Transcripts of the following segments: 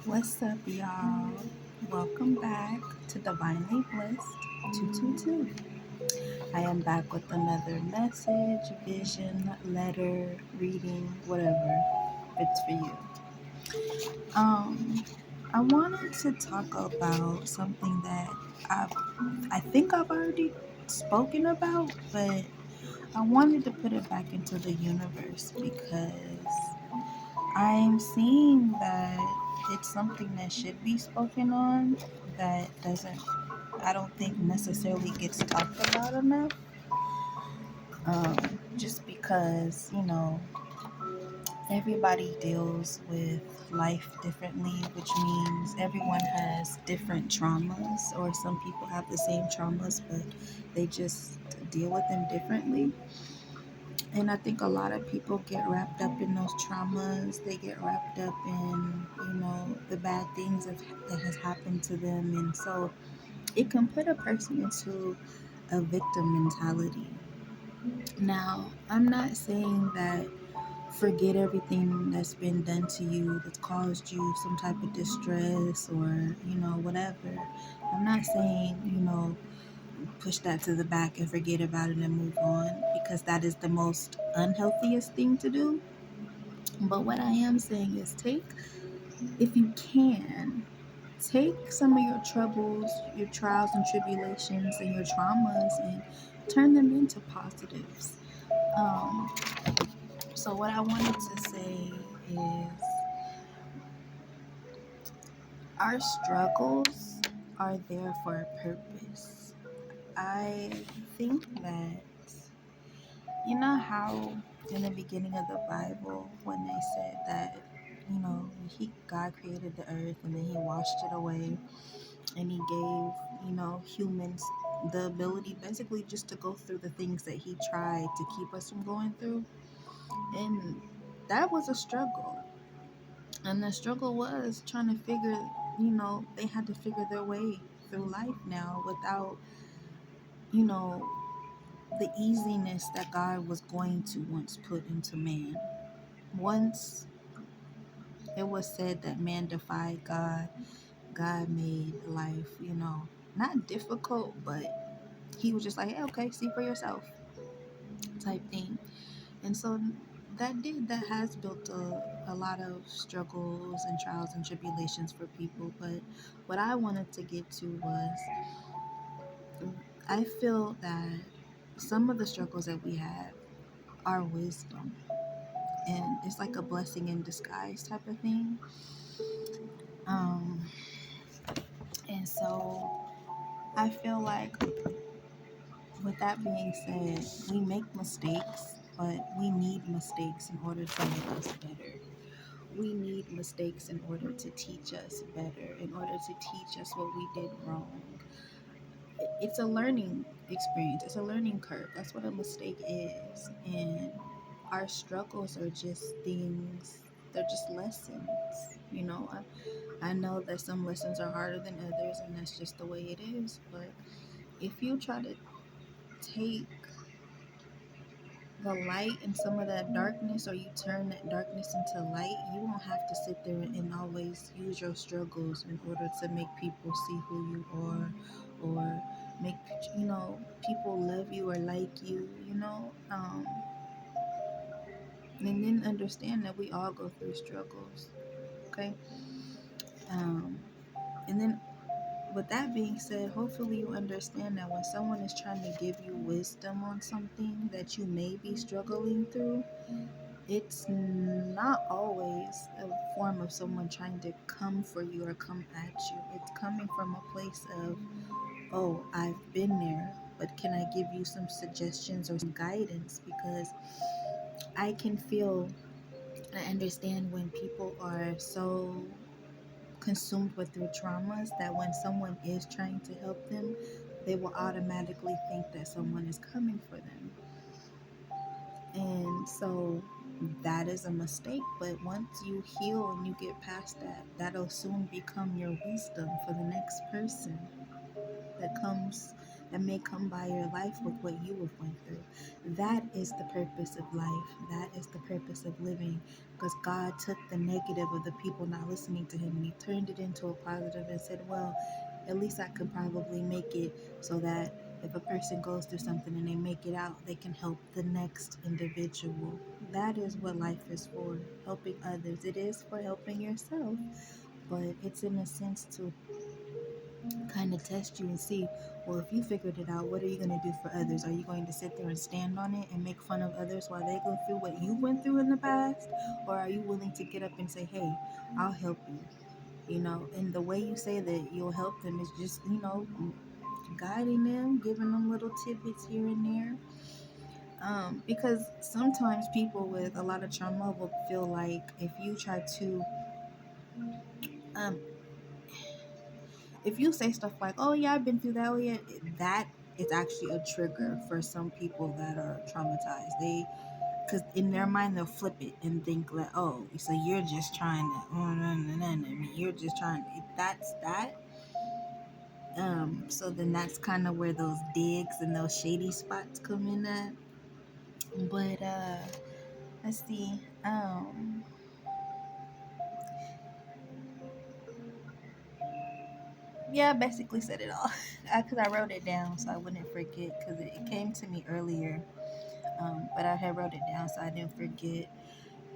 What's up, y'all? Welcome back to Divinely Blessed 222. I am back with another message, vision, letter, reading, whatever fits for you. Um, I wanted to talk about something that I've, I think I've already spoken about, but I wanted to put it back into the universe because I'm seeing that it's something that should be spoken on that doesn't, I don't think necessarily gets talked about enough. Just because, everybody deals with life differently, which means everyone has different traumas, or some people have the same traumas, but they just deal with them differently. And I think a lot of people get wrapped up in those traumas. They get wrapped up in, the bad things that has happened to them. And so it can put a person into a victim mentality. Now, I'm not saying that forget everything that's been done to you that's caused you some type of distress or, whatever. I'm not saying, push that to the back and forget about it and move on because that is the most unhealthiest thing to do. But what I am saying is if you can, take some of your troubles, your trials and tribulations, and your traumas and turn them into positives. Um, so, what I wanted to say is our struggles are there for a purpose. I think that you know how in the beginning of the Bible when they said that he God created the earth and then he washed it away and he gave humans the ability basically just to go through the things that he tried to keep us from going through, and that was a struggle. And the struggle was trying to figure, they had to figure their way through life now without you know the easiness that God was going to once put into man. Once it was said that man defied God, God made life, not difficult, but he was just like, hey, okay, see for yourself type thing. And so that has built a lot of struggles and trials and tribulations for people. But what I wanted to get to was I feel that some of the struggles that we have are wisdom, and it's like a blessing in disguise type of thing. Um, and so I feel like, with that being said, we make mistakes, but we need mistakes in order to make us better. We need mistakes in order to teach us better, in order to teach us what we did wrong. It's a learning experience, it's a learning curve. That's what a mistake is. And our struggles are just things, they're just lessons. I know that some lessons are harder than others, and that's just the way it is. But if you try to take the light in some of that darkness, or you turn that darkness into light, you won't have to sit there and always use your struggles in order to make people see who you are, or make people love you or like you, and then understand that we all go through struggles. Okay. um and then, with that being said, hopefully you understand that when someone is trying to give you wisdom on something that you may be struggling through, it's not always a form of someone trying to come for you or come at you. It's coming from a place of, oh, I've been there, but can I give you some suggestions or some guidance? Because I can feel and understand when people are so consumed with their traumas that when someone is trying to help them, they will automatically think that someone is coming for them. And so that is a mistake. But once you heal and you get past that, that'll soon become your wisdom for the next person that comes that may come by your life with what you have went through. That is the purpose of life. That is the purpose of living. Because God took the negative of the people not listening to him and he turned it into a positive and said, well, at least I could probably make it so that if a person goes through something and they make it out, they can help the next individual. That is what life is for, helping others. It is for helping yourself, but it's in a sense to kind of test you and see, well, if you figured it out, what are you going to do for others? Are you going to sit there and stand on it and make fun of others while they go through what you went through in the past? Or are you willing to get up and say, hey, I'll help you? And the way you say that you'll help them is just, guiding them, giving them little tidbits here and there. Because sometimes people with a lot of trauma will feel like um, if you say stuff like, "Oh yeah, I've been through that," way, that is actually a trigger for some people that are traumatized. Because in their mind they'll flip it and think like, "Oh, so you're just trying to, oh, no, no, no, no, I mean, you're just trying." That's that. So then that's kind of where those digs and those shady spots come in at. But let's see. Yeah, I basically said it all. Because I wrote it down so I wouldn't forget. Because it came to me earlier, but I had wrote it down so I didn't forget.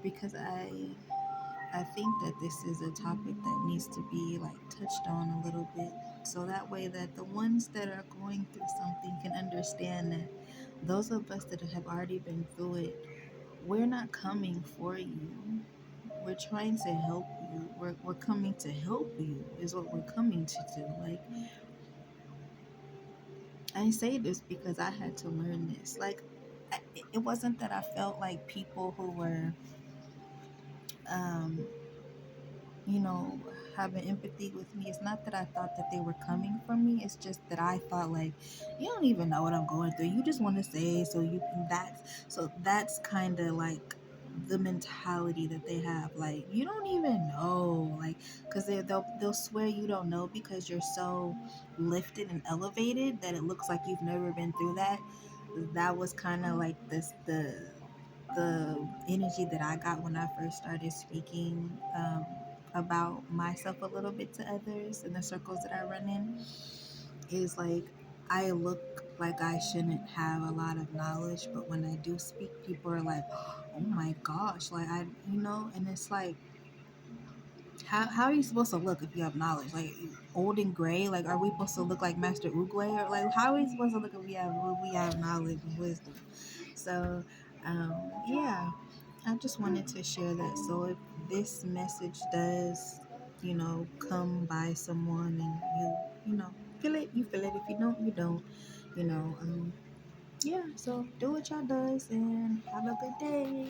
Because I think that this is a topic that needs to be like touched on a little bit, so that way that the ones that are going through something can understand that those of us that have already been through it, we're not coming for you. We're trying to help you. We're coming to help you is what we're coming to do. Like, I say this because I had to learn this. Like, it wasn't that I felt like people who were um you know, having empathy with me. It's not that I thought that they were coming from me. It's just that I thought like, you don't even know what I'm going through. You just want to say so you can that's kind of like the mentality that they have. Like, you don't even know, like, because they'll swear you don't know because you're so lifted and elevated that it looks like you've never been through that. That was kind of like the energy that I got when I first started speaking about myself a little bit to others in the circles that I run in is like I look like I shouldn't have a lot of knowledge, but when I do speak, people are like, "Oh my gosh!" Like and it's like, how are you supposed to look if you have knowledge? Like old and gray? Like, are we supposed to look like Master Oogway? Or like, how are we supposed to look if we have knowledge and wisdom? So, yeah, I just wanted to share that. So if this message does, come by someone and feel it, you feel it. If you don't, you don't. You know, yeah. So do what y'all does and have a good day.